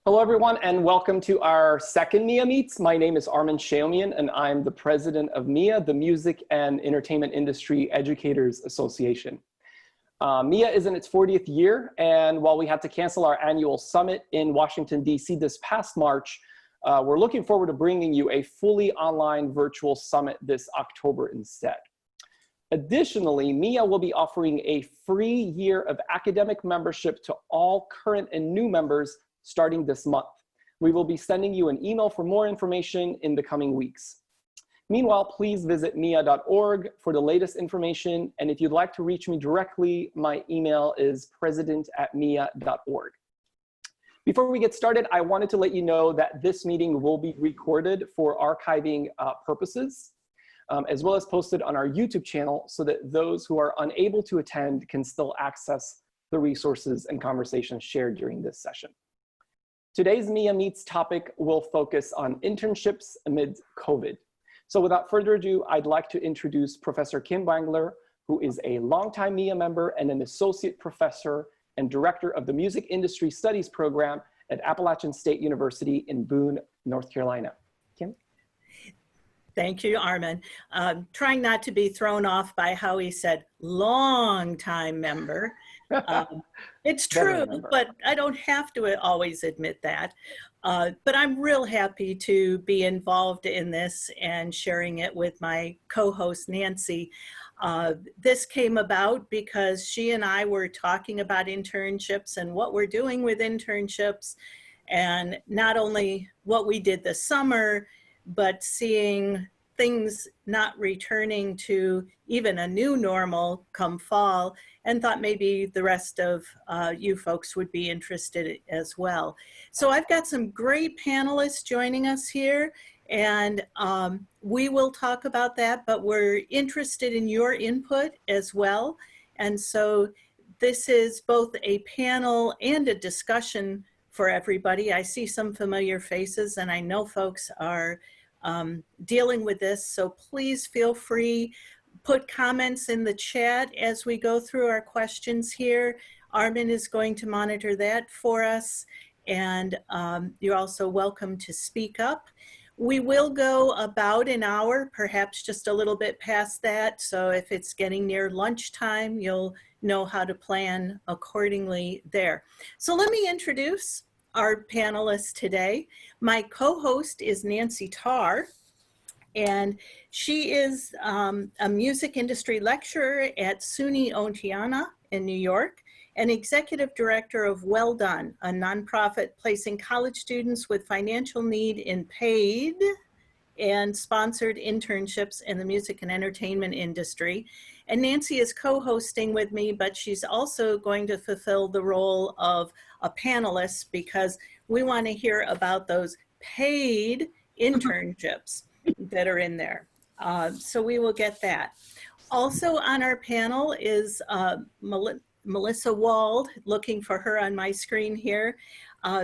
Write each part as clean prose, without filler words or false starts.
Hello, everyone, and welcome to our second MEIEA Meets. My name is Armen Shaomian, and I'm the president of MEIEA, the Music and Entertainment Industry Educators Association. MEIEA is in its 40th year, and while we had to cancel our annual summit in Washington, D.C. this past March, we're looking forward to bringing you a fully online virtual summit this October instead. Additionally, MEIEA will be offering a free year of academic membership to all current and new members starting this month. We will be sending you an email for more information in the coming weeks. Meanwhile, please visit MEIEA.org for the latest information, and if you'd like to reach me directly, my email is president@MEIEA.org. Before we get started, I wanted to let you know that this meeting will be recorded for archiving purposes, as well as posted on our YouTube channel so that those who are unable to attend can still access the resources and conversations shared during this session. Today's MEIEA Meets topic will focus on internships amid COVID. So without further ado, I'd like to introduce Professor Kim Wangler, who is a longtime MEIEA member and an associate professor and director of the Music Industry Studies program at Appalachian State University in Boone, North Carolina. Kim? Thank you, Armen. Trying not to be thrown off by how he said long-time member. It's true, but I don't have to always admit that. But I'm real happy to be involved in this and sharing it with my co-host, Nancy. This came about because she and I were talking about internships and what we're doing with internships, and not only what we did this summer, but seeing things not returning to even a new normal come fall, and thought maybe the rest of you folks would be interested as well. So I've got some great panelists joining us here, and we will talk about that, but we're interested in your input as well. And so this is both a panel and a discussion for everybody. I see some familiar faces, and I know folks are dealing with this, so please feel free, put comments in the chat as we go through our questions here. Armen is going to monitor that for us, and you're also welcome to speak up. We will go about an hour, perhaps just a little bit past that, so if it's getting near lunchtime, you'll know how to plan accordingly there. So let me introduce our panelists today. My co-host is Nancy Tarr, and she is a music industry lecturer at SUNY Oneonta in New York, and executive director of Wald, a nonprofit placing college students with financial need in paid and sponsored internships in the music and entertainment industry. And Nancy is co-hosting with me, but she's also going to fulfill the role of a panelist because we want to hear about those paid internships that are in there. So we will get that. Also on our panel is Melissa Wald, looking for her on my screen here.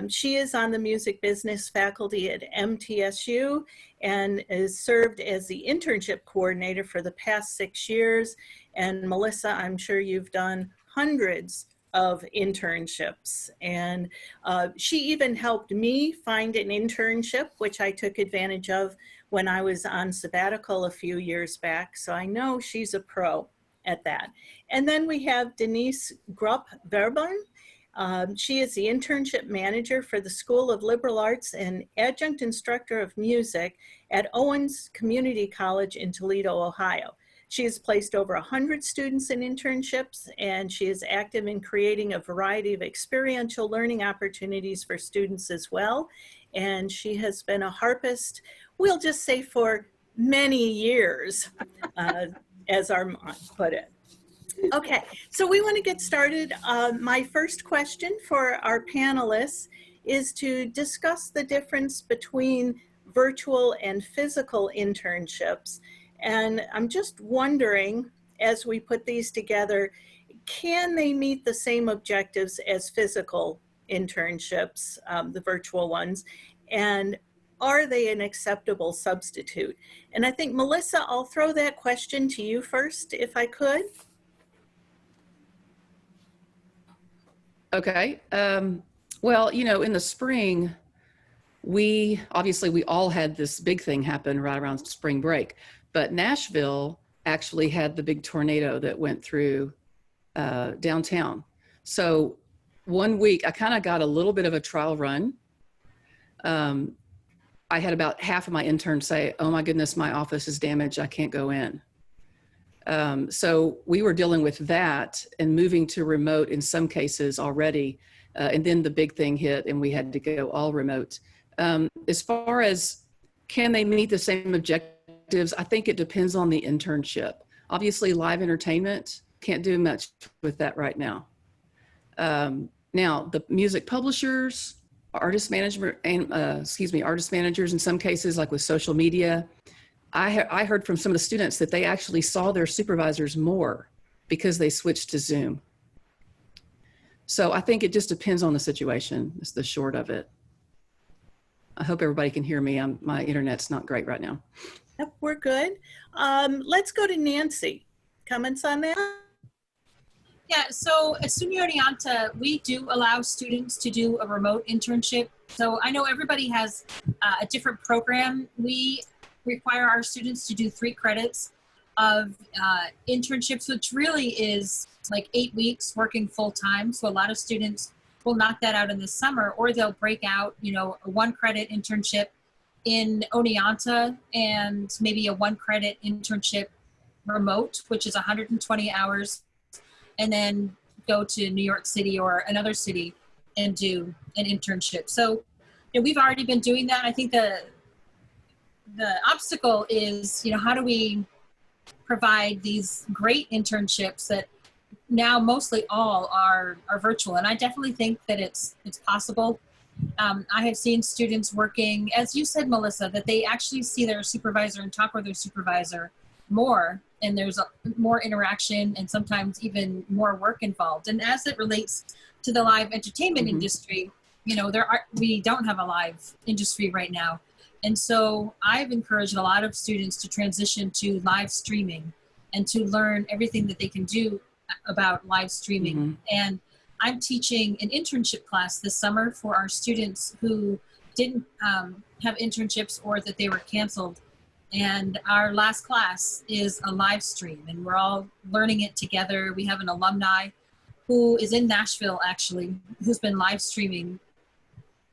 She is on the music business faculty at MTSU and has served as the internship coordinator for the past 6 years. And Melissa, I'm sure you've done hundreds of internships. And she even helped me find an internship, which I took advantage of when I was on sabbatical a few years back. So I know she's a pro at that. And then we have Denise Grupp-Verbon. She is the internship manager for the School of Liberal Arts and adjunct instructor of music at Owens Community College in Toledo, Ohio. She has placed over 100 students in internships, and she is active in creating a variety of experiential learning opportunities for students as well. And she has been a harpist, we'll just say for many years, as Armen put it. Okay, so we want to get started. My first question for our panelists is to discuss the difference between virtual and physical internships. And I'm just wondering, as we put these together, can they meet the same objectives as physical internships, the virtual ones? And are they an acceptable substitute? And I think, Melissa, I'll throw that question to you first, if I could. Okay. Well, you know, in the spring, we all had this big thing happen right around spring break, but Nashville actually had the big tornado that went through downtown. So one week I kind of got a little bit of a trial run. I had about half of my interns say, oh my goodness, my office is damaged, I can't go in. So we were dealing with that and moving to remote in some cases already. And then the big thing hit and we had to go all remote. As far as can they meet the same objectives, I think it depends on the internship. Obviously, live entertainment, can't do much with that right now. Now, the music publishers, artist management, and artist managers in some cases, like with social media, I heard from some of the students that they actually saw their supervisors more because they switched to Zoom. So I think it just depends on the situation, is the short of it. I hope everybody can hear me. My internet's not great right now. Yep, we're good. Let's go to Nancy. Comments on that? Yeah, so at SUNY Oneonta, we do allow students to do a remote internship. So I know everybody has a different program. We require our students to do 3 credits of internships, which really is like 8 weeks working full time. So a lot of students will knock that out in the summer, or they'll break out, you know, a 1 credit internship in Oneonta and maybe a 1 credit internship remote, which is 120 hours, and then go to New York City or another city and do an internship. So, you know, we've already been doing that. I think the obstacle is, you know, how do we provide these great internships that now mostly all are virtual? And I definitely think that it's possible. I have seen students working, as you said, Melissa, that they actually see their supervisor and talk with their supervisor more, and there's more interaction and sometimes even more work involved. And as it relates to the live entertainment industry, you know, we don't have a live industry right now. And so I've encouraged a lot of students to transition to live streaming and to learn everything that they can do about live streaming. And I'm teaching an internship class this summer for our students who didn't have internships or that they were canceled. And our last class is a live stream, and we're all learning it together. We have an alumni who is in Nashville, actually, who's been live streaming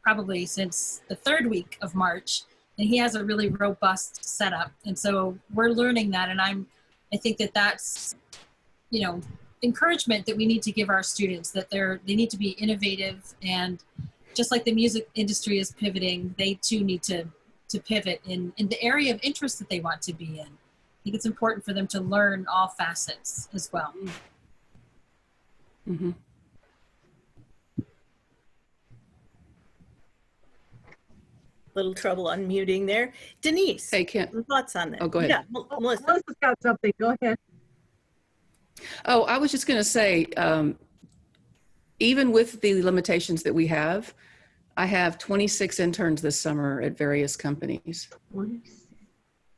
probably since the 3rd week of March. And he has a really robust setup. And so we're learning that. And I think that that's, you know, encouragement that we need to give our students, that they need to be innovative. And just like the music industry is pivoting, they too need to pivot in the area of interest that they want to be in. I think it's important for them to learn all facets as well. Little trouble unmuting there. Denise, hey, Kim. Thoughts on that? Oh, go ahead. Yeah, Melissa. Melissa's got something. Go ahead. Oh, I was just going to say, even with the limitations that we have, I have 26 interns this summer at various companies.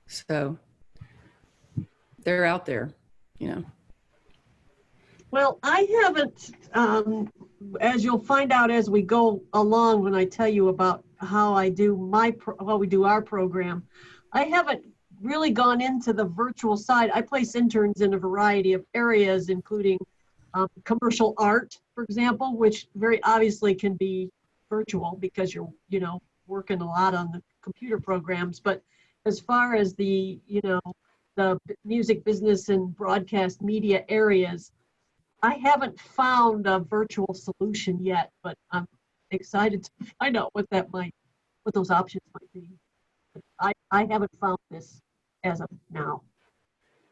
So they're out there, you know. Well, I haven't, as you'll find out as we go along when I tell you about how I do how we do our program, I haven't really gone into the virtual side. I place interns in a variety of areas, including commercial art, for example, which very obviously can be virtual because you're, you know, working a lot on the computer programs. But as far as the, you know, the music business and broadcast media areas, I haven't found a virtual solution yet, but I'm excited to find out what those options might be. But I haven't found this as of now,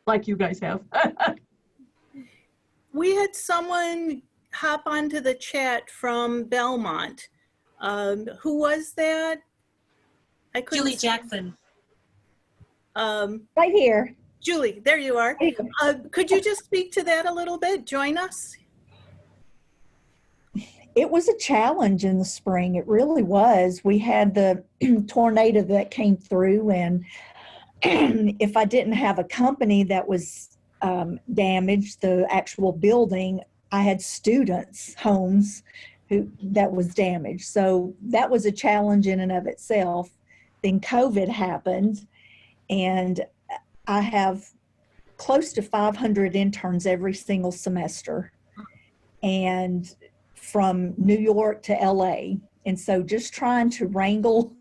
like you guys have. We had someone hop onto the chat from Belmont. Who was that? Julie Jackson. Right here. Julie, there you are. Could you just speak to that a little bit? Join us. It was a challenge in the spring. It really was. We had the tornado that came through, and if I didn't have a company that was damaged, the actual building, I had students' homes that was damaged. So that was a challenge in and of itself. Then COVID happened, and I have close to 500 interns every single semester, and from New York to LA. And so just trying to wrangle,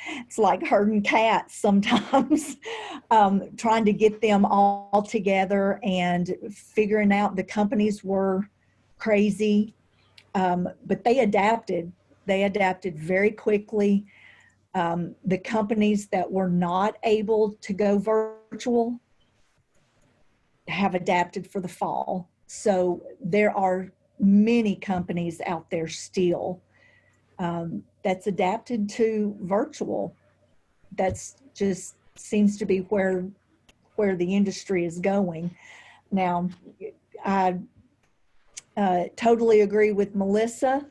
it's like herding cats sometimes, trying to get them all together and figuring out the companies were crazy, but they adapted. They adapted very quickly. The companies that were not able to go virtual have adapted for the fall. So there are many companies out there still that's adapted to virtual. That's just seems to be where the industry is going. Now, I totally agree with Melissa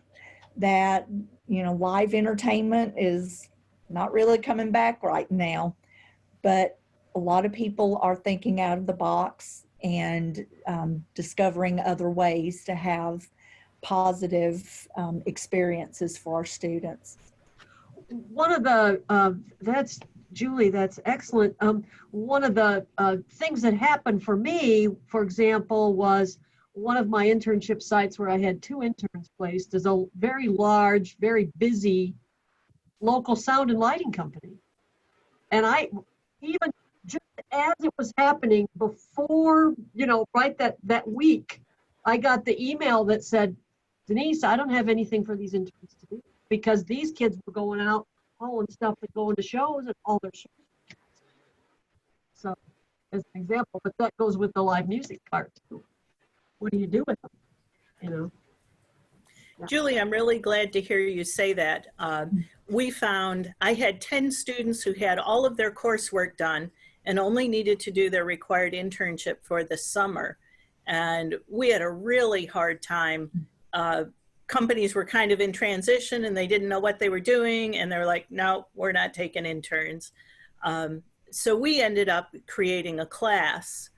that, you know, live entertainment is not really coming back right now, but a lot of people are thinking out of the box and discovering other ways to have positive experiences for our students. One of the, that's Julie, that's excellent. One of the things that happened for me, for example, was one of my internship sites where I had 2 interns placed is a very large, very busy local sound and lighting company. And I, even just as it was happening before, you know, right that week, I got the email that said, Denise, I don't have anything for these interns to do because these kids were going out hauling stuff and going to shows and all their shows. So as an example, but that goes with the live music part too. What do you do with them? You know? Yeah. Julie, I'm really glad to hear you say that. We found I had 10 students who had all of their coursework done and only needed to do their required internship for the summer. And we had a really hard time. Companies were kind of in transition and they didn't know what they were doing. And they're like, no, we're not taking interns. So we ended up creating a class.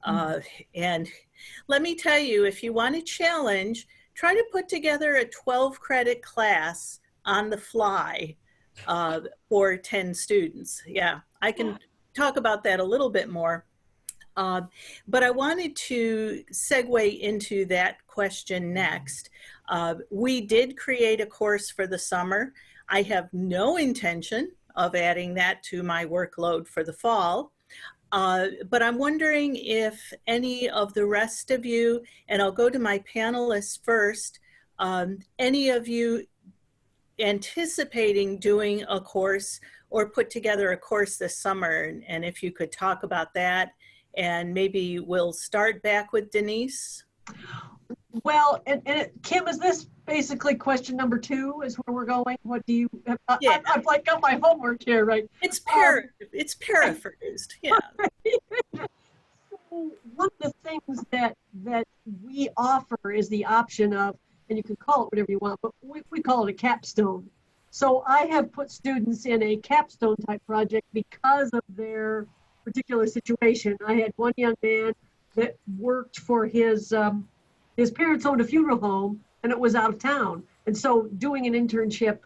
And let me tell you, if you want a challenge, try to put together a 12 credit class on the fly for 10 students. Yeah, I can talk about that a little bit more. But I wanted to segue into that question next. We did create a course for the summer. I have no intention of adding that to my workload for the fall. But I'm wondering if any of the rest of you, and I'll go to my panelists first, any of you anticipating doing a course or put together a course this summer, and if you could talk about that. And maybe we'll start back with Denise. Well, and Kim, is this basically question number 2 is where we're going? What do you, Yeah. I've like got my homework here, right? It's paraphrased, yeah. So one of the things that we offer is the option of, and you can call it whatever you want, but we call it a capstone. So I have put students in a capstone type project because of their particular situation. I had one young man that worked for his parents owned a funeral home and it was out of town. And so doing an internship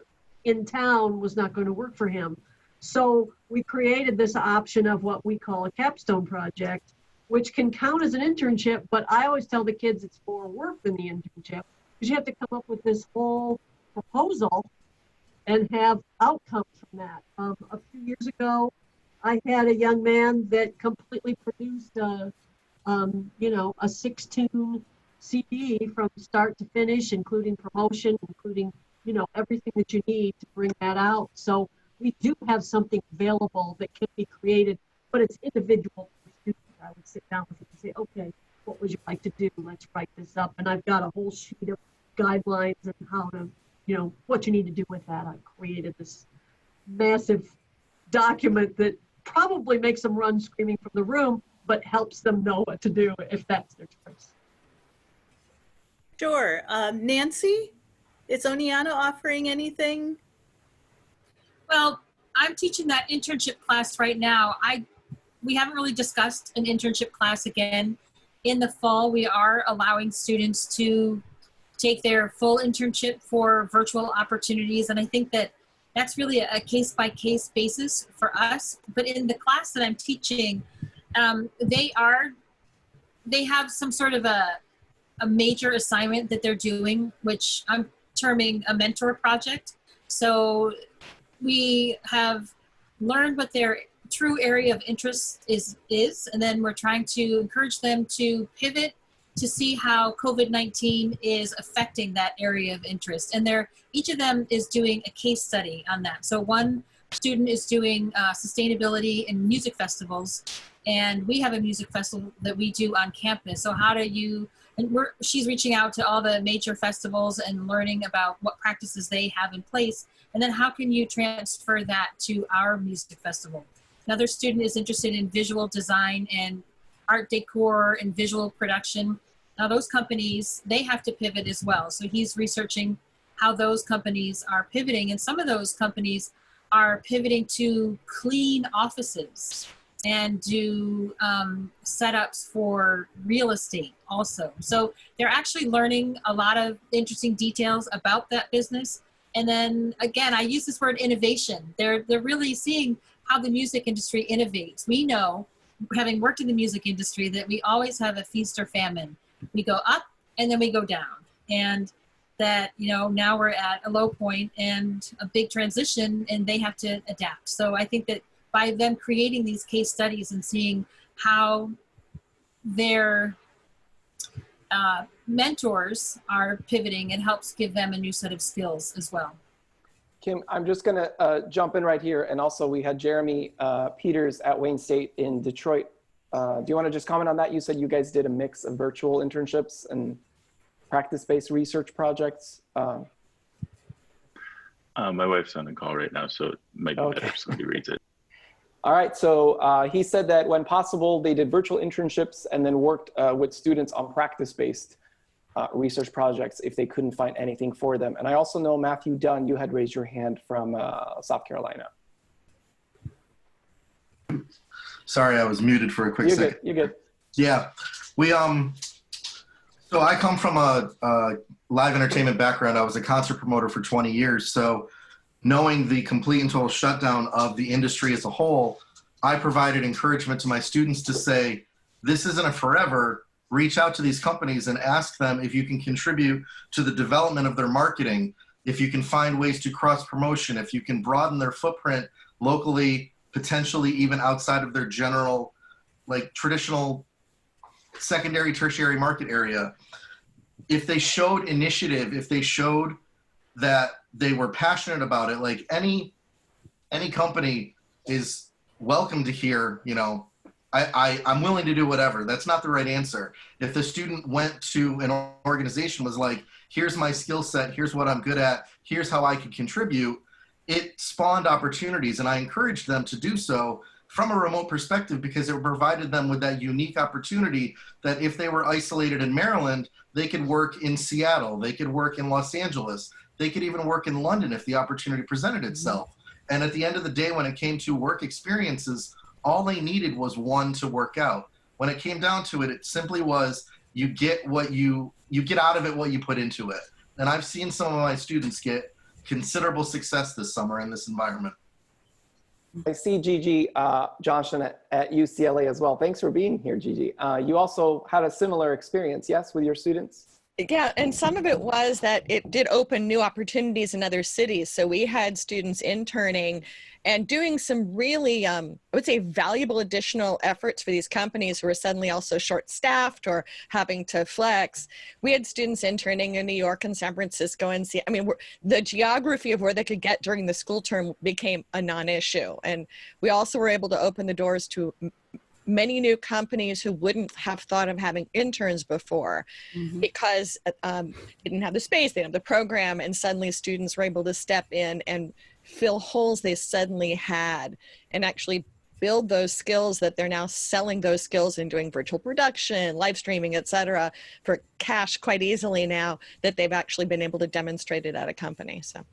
in town was not going to work for him. So we created this option of what we call a capstone project, which can count as an internship, but I always tell the kids it's more work than the internship because you have to come up with this whole proposal and have outcomes from that. A few years ago, I had a young man that completely produced a 6-tune CD from start to finish, including promotion, including, you know, everything that you need to bring that out. So we do have something available that can be created, but it's individual per student. I would sit down with them and say, okay, what would you like to do? Let's write this up. And I've got a whole sheet of guidelines and how to, you know, what you need to do with that. I created this massive document that probably makes them run screaming from the room, but helps them know what to do if that's their choice. Sure. Nancy, is Oneonta offering anything? Well, I'm teaching that internship class right now. We haven't really discussed an internship class again. In the fall, we are allowing students to take their full internship for virtual opportunities. And I think that that's really a case-by-case basis for us. But in the class that I'm teaching, they have some sort of a major assignment that they're doing, which I'm terming a mentor project. So we have learned what their true area of interest is, and then we're trying to encourage them to pivot to see how COVID-19 is affecting that area of interest. And each of them is doing a case study on that. So one student is doing sustainability in music festivals, and we have a music festival that we do on campus. So how do you, and she's reaching out to all the major festivals and learning about what practices they have in place. And then how can you transfer that to our music festival? Another student is interested in visual design and art decor and visual production. Now those companies, they have to pivot as well. So he's researching how those companies are pivoting. And some of those companies are pivoting to clean offices and do setups for real estate also. So they're actually learning a lot of interesting details about that business. And then again, I use this word innovation. They're really seeing how the music industry innovates. We know, having worked in the music industry, that we always have a feast or famine. We go up and then we go down. And that, now we're at a low point and a big transition, and they have to adapt. So I think that by them creating these case studies and seeing how their mentors are pivoting, it helps give them a new set of skills as well. Kim, I'm just going to jump in right here. And also we had Jeremy Peters at Wayne State in Detroit. Do you want to just comment on that? You said you guys did a mix of virtual internships and practice-based research projects. My wife's on the call right now, so it might be better if somebody reads it. All right, so he said that when possible, they did virtual internships and then worked with students on practice-based research projects if they couldn't find anything for them. And I also know, Matthew Dunn, you had raised your hand from South Carolina. Sorry, I was muted for a quick second. You're good. Yeah, so I come from a live entertainment background. I was a concert promoter for 20 years. So knowing the complete and total shutdown of the industry as a whole, I provided encouragement to my students to say, this isn't a forever. Reach out to these companies and ask them if you can contribute to the development of their marketing, if you can find ways to cross promotion, if you can broaden their footprint locally, potentially even outside of their general, like traditional secondary, tertiary market area. If they showed initiative, if they showed that they were passionate about it, like any company is welcome to hear, I'm willing to do whatever. That's not the right answer. If the student went to an organization, was like, here's my skill set, here's what I'm good at, here's how I could contribute, it spawned opportunities, and I encouraged them to do so from a remote perspective because it provided them with that unique opportunity that if they were isolated in Maryland, they could work in Seattle, they could work in Los Angeles, they could even work in London if the opportunity presented itself. And at the end of the day, when it came to work experiences, all they needed was one to work out. When it came down to it, it simply was you get what you get out of it what you put into it. And I've seen some of my students get considerable success this summer in this environment. I see Gigi Johnson at UCLA as well. Thanks for being here, Gigi. You also had a similar experience, yes, with your students? Yeah, and some of it was that it did open new opportunities in other cities. So we had students interning and doing some really, I would say, valuable additional efforts for these companies who were suddenly also short-staffed or having to flex. We had students interning in New York and San Francisco and the geography of where they could get during the school term became a non-issue. And we also were able to open the doors to many new companies who wouldn't have thought of having interns before because they didn't have the space, they didn't have the program, and suddenly students were able to step in and fill holes they suddenly had and actually build those skills that they're now selling those skills and doing virtual production, live streaming, etc., for cash quite easily now that they've actually been able to demonstrate it at a company. So.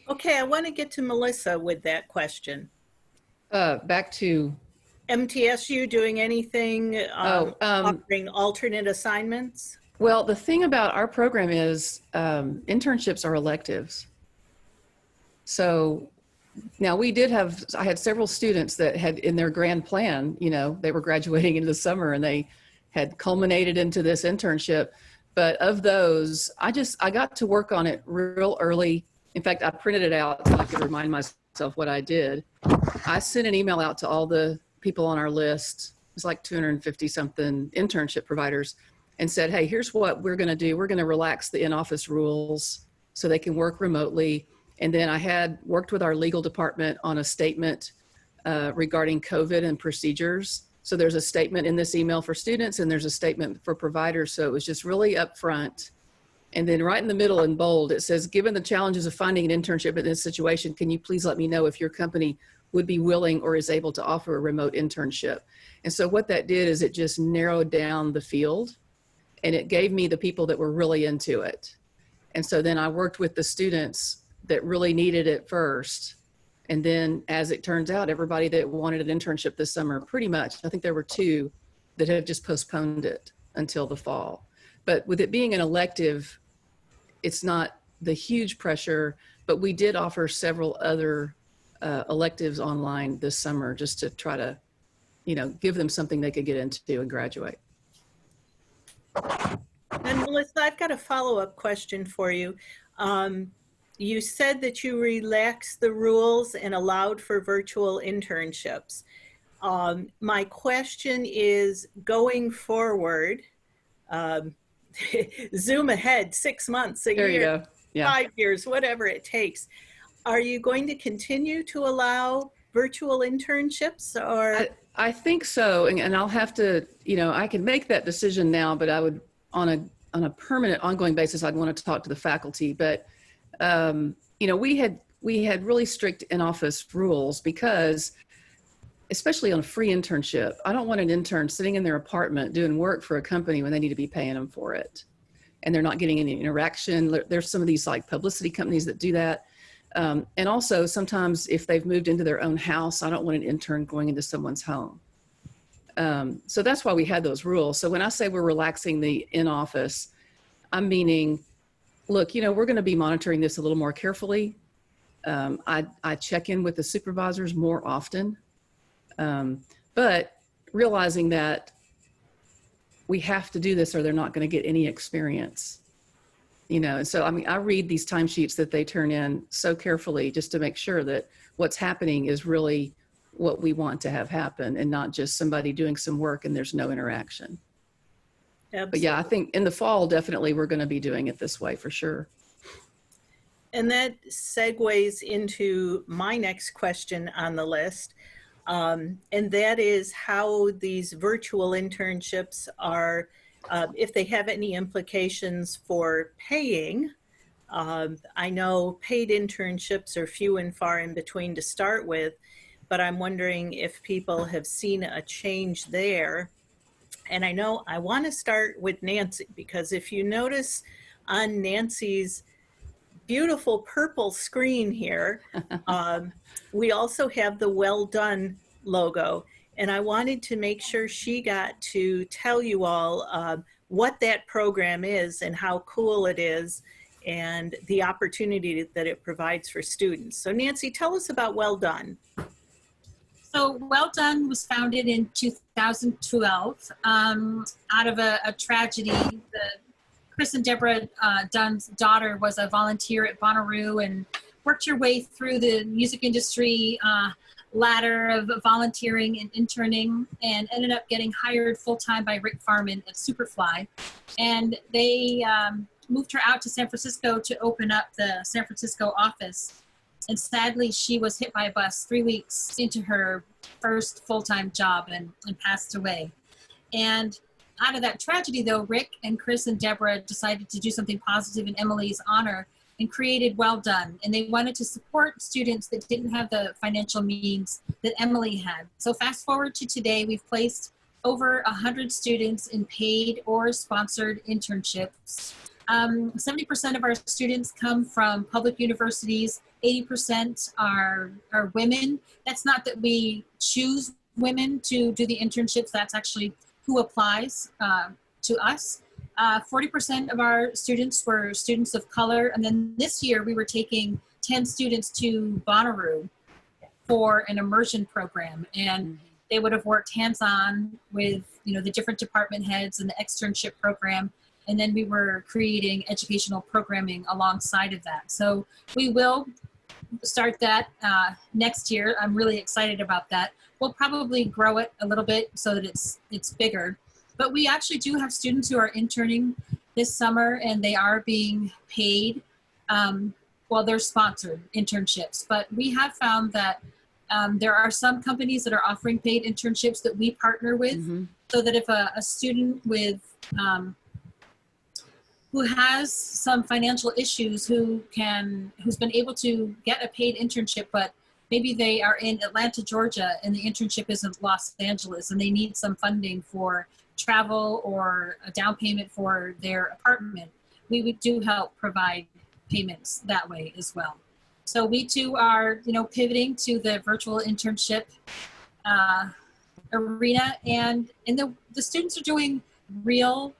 Okay, I want to get to Melissa with that question. Back to MTSU doing anything offering alternate assignments? Well, the thing about our program is internships are electives. So now I had several students that had in their grand plan, you know, they were graduating into the summer and they had culminated into this internship. But of those, I got to work on it real early. In fact, I printed it out so I could remind myself what I did. I sent an email out to all the people on our list. It's like 250 something internship providers, and said, hey, here's what we're going to do. We're going to relax the in-office rules so they can work remotely. And then I had worked with our legal department on a statement regarding COVID and procedures. So there's a statement in this email for students and there's a statement for providers. So it was just really upfront. And then right in the middle in bold, it says, given the challenges of finding an internship in this situation, can you please let me know if your company would be willing or is able to offer a remote internship? And so what that did is it just narrowed down the field and it gave me the people that were really into it. And so then I worked with the students that really needed it first. And then as it turns out, everybody that wanted an internship this summer, pretty much, I think there were 2 that have just postponed it until the fall. But with it being an elective, it's not the huge pressure, but we did offer several other electives online this summer just to try to, you know, give them something they could get into and graduate. And Melissa, I've got a follow-up question for you. You said that you relaxed the rules and allowed for virtual internships. My question is, going forward, zoom ahead 6 months, a There year, you go. Yeah. 5 years, whatever it takes. Are you going to continue to allow virtual internships, or? I think so. And I'll have to, you know, I can make that decision now, but I would, on a permanent ongoing basis, I'd want to talk to the faculty. But, you know, we had really strict in-office rules because, especially on a free internship, I don't want an intern sitting in their apartment doing work for a company when they need to be paying them for it. And they're not getting any interaction. There's some of these like publicity companies that do that. And also sometimes if they've moved into their own house, I don't want an intern going into someone's home. So that's why we had those rules. So when I say we're relaxing the in-office, I'm meaning, look, you know, we're going to be monitoring this a little more carefully. I check in with the supervisors more often, but realizing that we have to do this or they're not going to get any experience. You know, and so, I mean, I read these timesheets that they turn in so carefully just to make sure that what's happening is really what we want to have happen and not just somebody doing some work and there's no interaction. Absolutely. But yeah, I think in the fall, definitely we're going to be doing it this way for sure. And that segues into my next question on the list. And that is how these virtual internships are, if they have any implications for paying. I know paid internships are few and far in between to start with, but I'm wondering if people have seen a change there. And I know I want to start with Nancy, because if you notice on Nancy's beautiful purple screen here, we also have the Well Done logo. And I wanted to make sure she got to tell you all what that program is and how cool it is and the opportunity that it provides for students. So Nancy, tell us about Well Done. So Well Done was founded in 2012 out of a tragedy. Chris and Deborah Dunn's daughter was a volunteer at Bonnaroo and worked her way through the music industry ladder of volunteering and interning, and ended up getting hired full-time by Rick Farman at Superfly. And they moved her out to San Francisco to open up the San Francisco office. And sadly, she was hit by a bus 3 weeks into her first full-time job and passed away. And out of that tragedy, though, Rick and Chris and Deborah decided to do something positive in Emily's honor and created Well Done. And they wanted to support students that didn't have the financial means that Emily had. So fast forward to today, we've placed over 100 students in paid or sponsored internships. 70% of our students come from public universities. 80% are women. That's not that we choose women to do the internships. That's actually who applies to us. 40% of our students were students of color. And then this year we were taking 10 students to Bonnaroo for an immersion program. And they would have worked hands-on with, the different department heads and the externship program. And then we were creating educational programming alongside of that. So we will start that next year. I'm really excited about that. We'll probably grow it a little bit so that it's bigger. But we actually do have students who are interning this summer, and they are being paid. Well, they're sponsored internships. But we have found that there are some companies that are offering paid internships that we partner with, so that if a student with who has some financial issues, who's been able to get a paid internship, but maybe they are in Atlanta, Georgia, and the internship is in Los Angeles, and they need some funding for travel or a down payment for their apartment, we do help provide payments that way as well. So we too are, pivoting to the virtual internship arena, and the students are doing real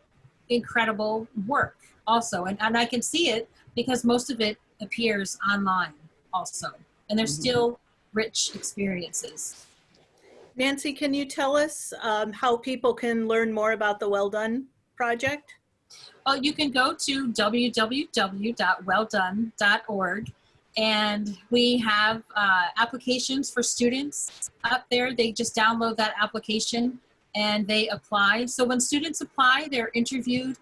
incredible work also. And I can see it because most of it appears online also. And there's still rich experiences. Nancy, can you tell us how people can learn more about the Well Done project? Well, you can go to www.welldone.org, and we have applications for students up there. They just download that application and they apply. So when students apply, they're interviewed.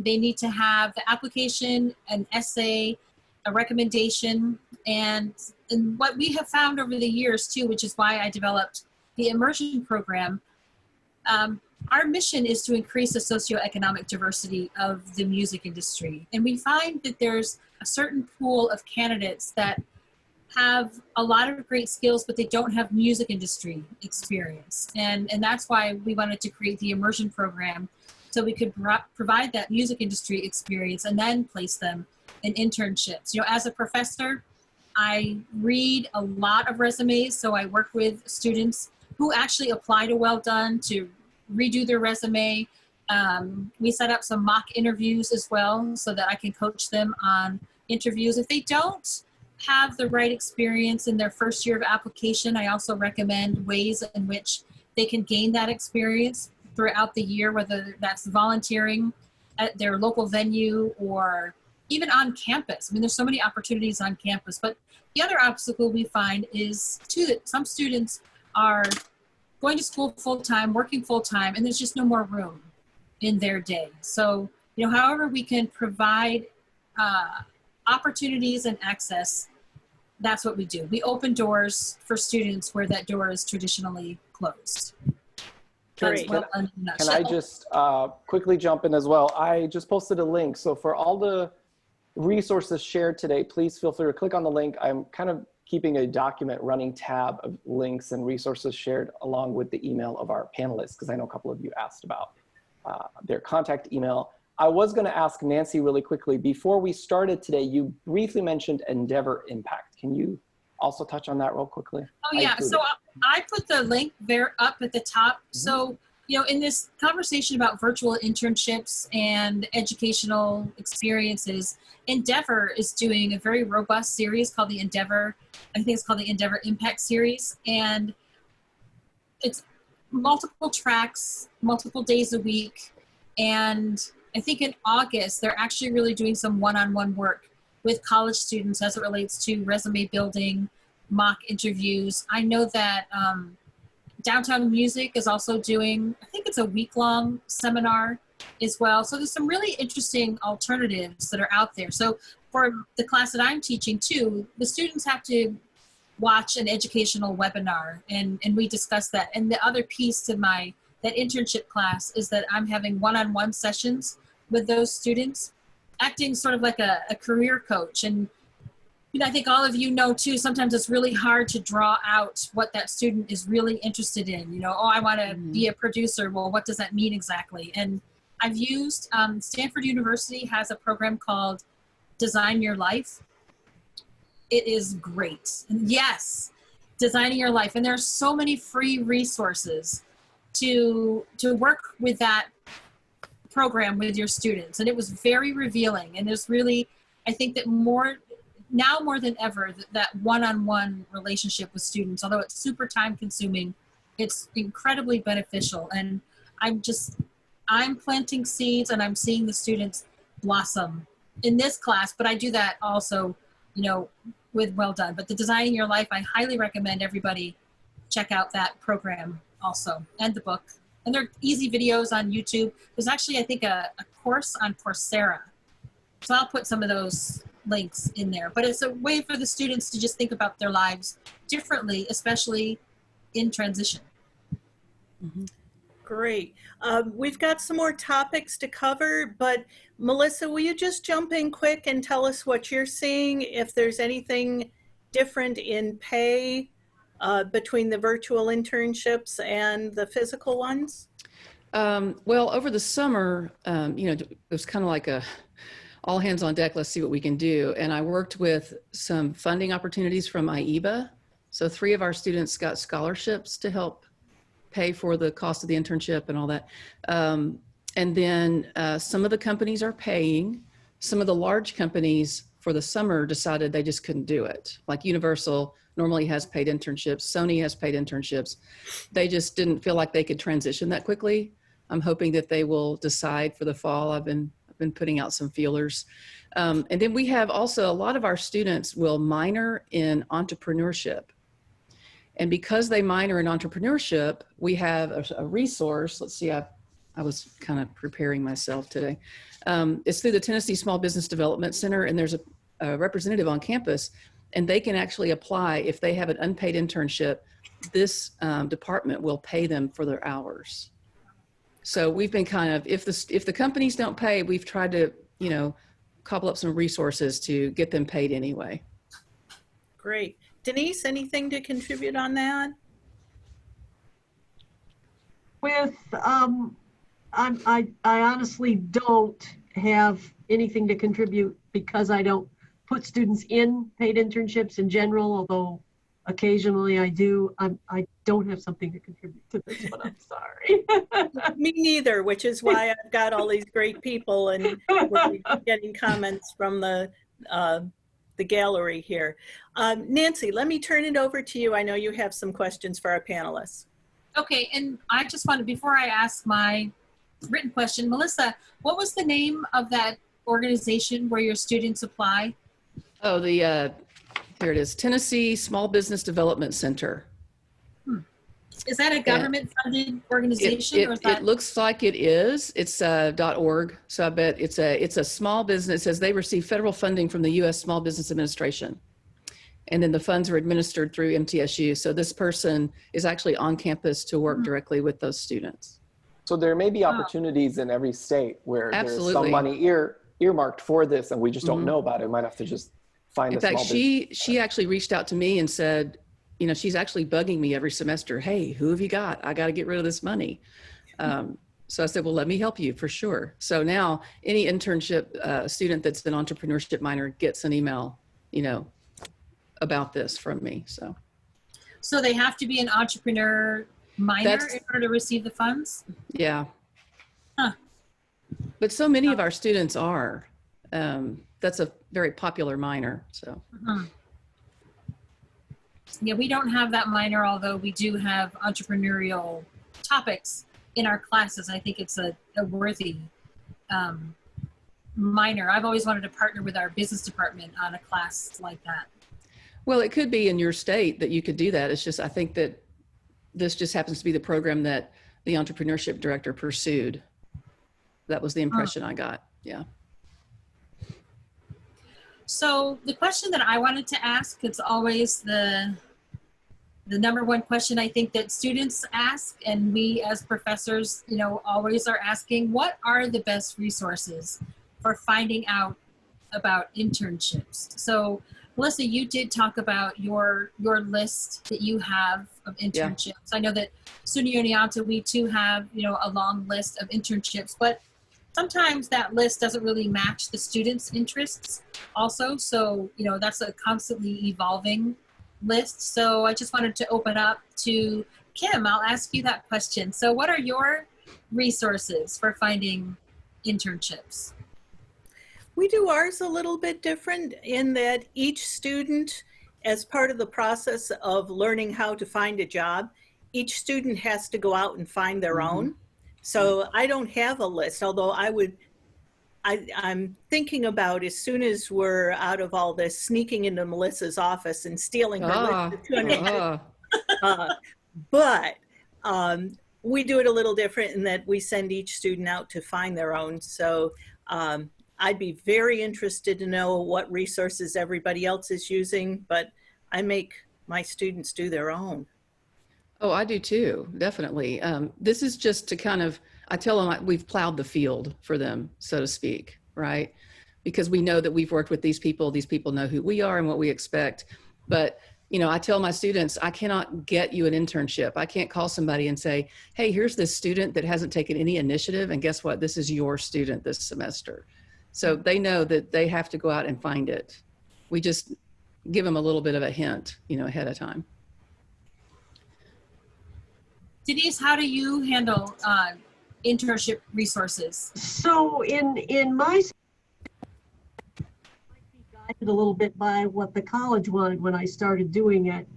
They need to have the application, an essay, a recommendation, and what we have found over the years too, which is why I developed the immersion program, our mission is to increase the socioeconomic diversity of the music industry. And we find that there's a certain pool of candidates that have a lot of great skills, but they don't have music industry experience. And that's why we wanted to create the immersion program, so we could provide that music industry experience and then place them in internships. As a professor, I read a lot of resumes, so I work with students who actually apply to Well Done to redo their resume. We set up some mock interviews as well so that I can coach them on interviews. If they don't have the right experience in their first year of application, I also recommend ways in which they can gain that experience throughout the year, whether that's volunteering at their local venue or even on campus. I mean, there's so many opportunities on campus. But the other obstacle we find is too that some students are going to school full-time, working full-time, and there's just no more room in their day. So, however we can provide opportunities and access, that's what we do. We open doors for students where that door is traditionally closed. Great. Can I just quickly jump in as well? I just posted a link. So for all the resources shared today, please feel free to click on the link. I'm kind of keeping a document running tab of links and resources shared along with the email of our panelists, because I know a couple of you asked about their contact email. I was going to ask Nancy really quickly, before we started today, you briefly mentioned Endeavor Impact. Can you also touch on that real quickly? Oh yeah, so I put the link there up at the top. So, in this conversation about virtual internships and educational experiences, Endeavor is doing a very robust series called the Endeavor, I think it's called the Endeavor Impact Series. And it's multiple tracks, multiple days a week. And I think in August, they're actually really doing some one-on-one work with college students as it relates to resume building, mock interviews. I know that Downtown Music is also doing, I think it's a week-long seminar as well. So there's some really interesting alternatives that are out there. So for the class that I'm teaching too, the students have to watch an educational webinar, and we discuss that. And the other piece to that internship class is that I'm having one-on-one sessions with those students, acting sort of like a career coach. And I think all of you know too, sometimes it's really hard to draw out what that student is really interested in. I want to be a producer. Well, what does that mean exactly? And I've used, Stanford University has a program called Design Your Life. It is great. And yes, designing your life. And there are so many free resources to work with that program with your students, and it was very revealing. And there's really, I think that now more than ever, that one-on-one relationship with students, although it's super time consuming, it's incredibly beneficial. And I'm planting seeds and I'm seeing the students blossom in this class, but I do that also, with Well Done. But the Designing Your Life, I highly recommend everybody check out that program also, and the book. And there are easy videos on YouTube. There's actually, I think, a course on Coursera. So I'll put some of those links in there. But it's a way for the students to just think about their lives differently, especially in transition. Mm-hmm. Great. We've got some more topics to cover, but Melissa, will you just jump in quick and tell us what you're seeing, if there's anything different in pay between the virtual internships and the physical ones? Well, over the summer, it was kind of like a all hands on deck, let's see what we can do. And I worked with some funding opportunities from MEIEA. So 3 of our students got scholarships to help pay for the cost of the internship and all that. And then some of the companies are paying. Some of the large companies for the summer decided they just couldn't do it. Like Universal normally has paid internships. Sony has paid internships. They just didn't feel like they could transition that quickly. I'm hoping that they will decide for the fall. I've been putting out some feelers. And then we have also, a lot of our students will minor in entrepreneurship. And because they minor in entrepreneurship, we have a resource. Let's see, I was kind of preparing myself today. It's through the Tennessee Small Business Development Center, and there's a representative on campus, and they can actually apply if they have an unpaid internship. This department will pay them for their hours. So we've been kind of, if the companies don't pay, we've tried to, cobble up some resources to get them paid anyway. Great. Denise, anything to contribute on that? With, I honestly don't have anything to contribute because I don't put students in paid internships in general, although occasionally I do. I don't have something to contribute to this one, I'm sorry. Me neither, which is why I've got all these great people and we're getting comments from the gallery here. Nancy, let me turn it over to you. I know you have some questions for our panelists. Okay, and I just wanted, before I ask my written question, Melissa, what was the name of that organization where your students apply? Oh, here it is, Tennessee Small Business Development Center. Is that a government-funded organization? Or is that... It looks like it is. It's .org. So I bet it's a small business. It says they receive federal funding from the U.S. Small Business Administration. And then the funds are administered through MTSU. So this person is actually on campus to work directly with those students. So there may be opportunities in every state where there's some money earmarked for this and we just don't know about it. We might have to just find a small business. In fact, she actually reached out to me and said, she's actually bugging me every semester. Hey, who have you got? I got to get rid of this money. So I said, well, let me help you for sure. So now any internship student that's an entrepreneurship minor gets an email, about this from me. So they have to be an entrepreneur minor in order to receive the funds? Yeah. Huh. But so many of our students are. That's a very popular minor. So. Yeah, we don't have that minor, although we do have entrepreneurial topics in our classes. I think it's a worthy minor. I've always wanted to partner with our business department on a class like that. Well, it could be in your state that you could do that. It's just, I think that this just happens to be the program that the entrepreneurship director pursued. That was the impression I got. Yeah. So the question that I wanted to ask, it's always the number one question I think that students ask, and we as professors, always are asking, what are the best resources for finding out about internships? So Melissa, you did talk about your list that you have of internships. Yeah. I know that SUNY Oneonta, we too have, a long list of internships, but sometimes that list doesn't really match the students' interests also. So, that's a constantly evolving list. So I just wanted to open up to Kim. I'll ask you that question. So what are your resources for finding internships? We do ours a little bit different in that each student, as part of the process of learning how to find a job, each student has to go out and find their own. So I don't have a list, although I'm thinking about, as soon as we're out of all this, sneaking into Melissa's office and stealing her list of 200. But we do it a little different in that we send each student out to find their own. So I'd be very interested to know what resources everybody else is using, but I make my students do their own. Oh, I do too, definitely. This is just to kind of, I tell them we've plowed the field for them, so to speak, right? Because we know that we've worked with these people know who we are and what we expect. But, you know, I tell my students, I cannot get you an internship. I can't call somebody and say, hey, here's this student that hasn't taken any initiative, and guess what? This is your student this semester. So they know that they have to go out and find it. We just give them a little bit of a hint, you know, ahead of time. Denise, how do you handle internship resources? So in my, guided a little bit by what the college wanted when I started doing it,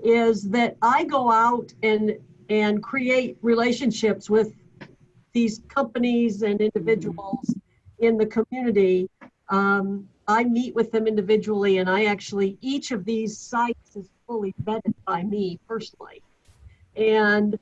is that I go out and create relationships with these companies and individuals in the community. I meet with them individually, and I actually, each of these sites is fully vetted by me personally. And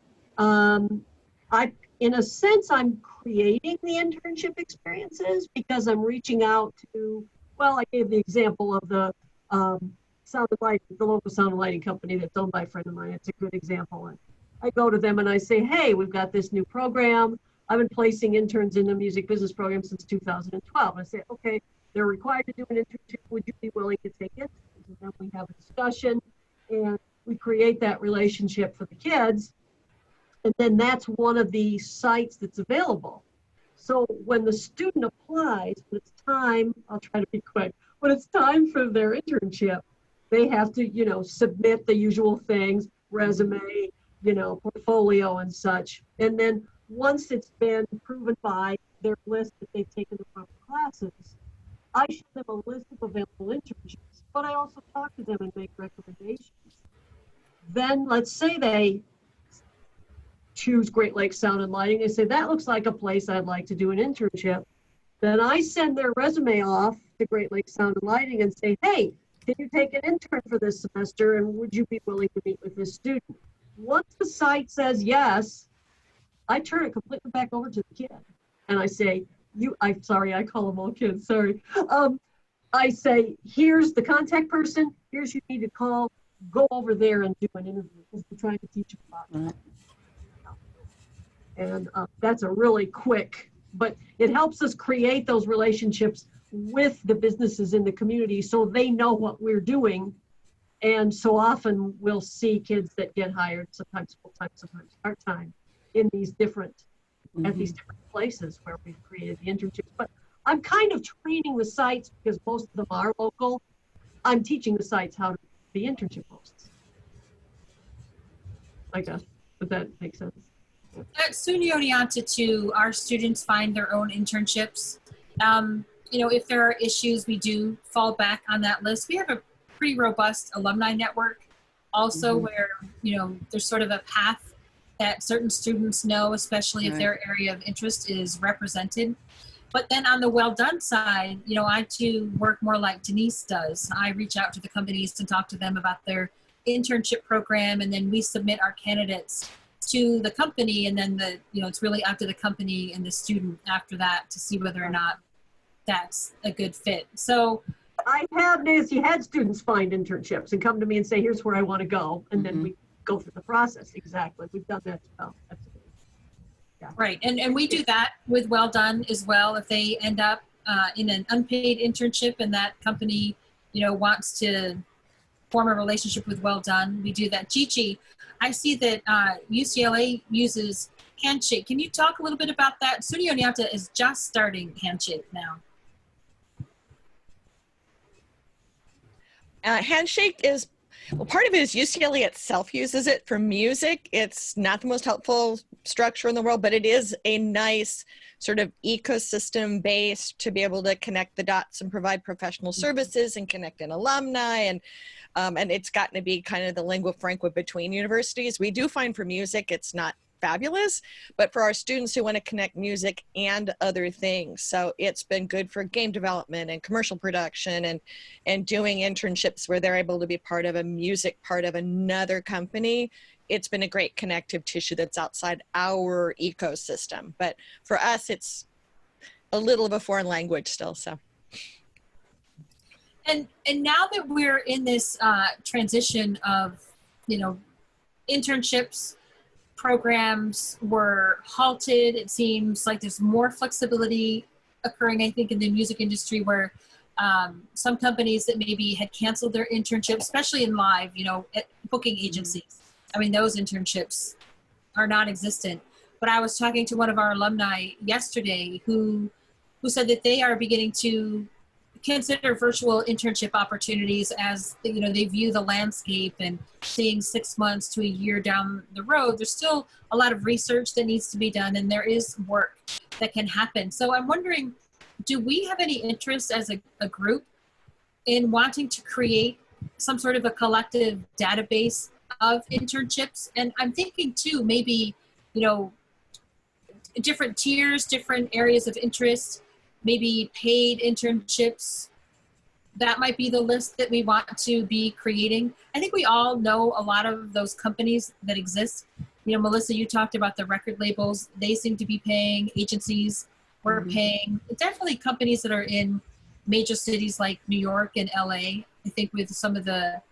in a sense, I'm creating the internship experiences because I'm reaching out to, well, I gave the example of the sound and light, the local sound and lighting company that's owned by a friend of mine. It's a good example. And I go to them and I say, hey, we've got this new program. I've been placing interns in the music business program since 2012. I say, okay, they're required to do an internship. Would you be willing to take it? And then we have a discussion and we create that relationship for the kids. And then that's one of the sites that's available. So when the student applies, when it's time, I'll try to be quick, when it's time for their internship, they have to, you know, submit the usual things, resume, you know, portfolio and such. And then once it's been proven by their list that they've taken the proper classes, I show them a list of available internships, but I also talk to them and make recommendations. Then let's say they choose Great Lakes Sound and Lighting. They say, that looks like a place I'd like to do an internship. Then I send their resume off to Great Lakes Sound and Lighting and say, hey, can you take an intern for this semester, and would you be willing to meet with this student? Once the site says yes, I turn it completely back over to the kid. And I say, I'm sorry, I call them all kids, sorry. I say, here's the contact person, here's who you need to call, go over there and do an interview, because we're trying to teach them about it. And that's a really quick, but it helps us create those relationships with the businesses in the community so they know what we're doing. And so often we'll see kids that get hired, sometimes full-time, sometimes part-time, in these different, at these different places where we've created the internships. But I'm kind of training the sites, because most of them are local. I'm teaching the sites how to be internship hosts. I guess, but that makes sense. At SUNY Oneonta too, our students find their own internships. You know, if there are issues, we do fall back on that list. We have a pretty robust alumni network also where, you know, there's sort of a path that certain students know, especially if their area of interest is represented. But then on the Well Done side, you know, I too work more like Denise does. I reach out to the companies to talk to them about their internship program, and then we submit our candidates to the company, and then you know, it's really up to the company and the student after that to see whether or not that's a good fit. So I have, Nancy, had students find internships and come to me and say, here's where I want to go. And then we go through the process. Exactly. We've done that as well. Absolutely. Yeah. Right. And we do that with Well Done as well. If they end up in an unpaid internship and that company, you know, wants to form a relationship with Well Done, we do that. Chichi, I see that UCLA uses Handshake. Can you talk a little bit about that? SUNY Oneonta is just starting Handshake now. Handshake is Well, part of it is UCLA itself uses it. For music, it's not the most helpful structure in the world, but it is a nice sort of ecosystem base to be able to connect the dots and provide professional services and connect an alumni. And it's gotten to be kind of the lingua franca between universities. We do find for music, it's not fabulous, but for our students who want to connect music and other things. So it's been good for game development and commercial production and doing internships where they're able to be part of a music part of another company. It's been a great connective tissue that's outside our ecosystem. But for us, it's a little of a foreign language still, so. And now that we're in this transition of, internships, programs were halted. It seems like there's more flexibility occurring, I think, in the music industry where some companies that maybe had canceled their internships, especially in live, at booking agencies. I mean, those internships are non-existent. But I was talking to one of our alumni yesterday who said that they are beginning to consider virtual internship opportunities as, they view the landscape and seeing 6 months to a year down the road. There's still a lot of research that needs to be done, and there is work that can happen. So I'm wondering, do we have any interest as a group in wanting to create some sort of a collective database of internships? And I'm thinking too, maybe, different tiers, different areas of interest, maybe paid internships. That might be the list that we want to be creating. I think we all know a lot of those companies that exist. Melissa, you talked about the record labels. They seem to be paying. Agencies were paying. Definitely companies that are in major cities like New York and LA. I think with some of the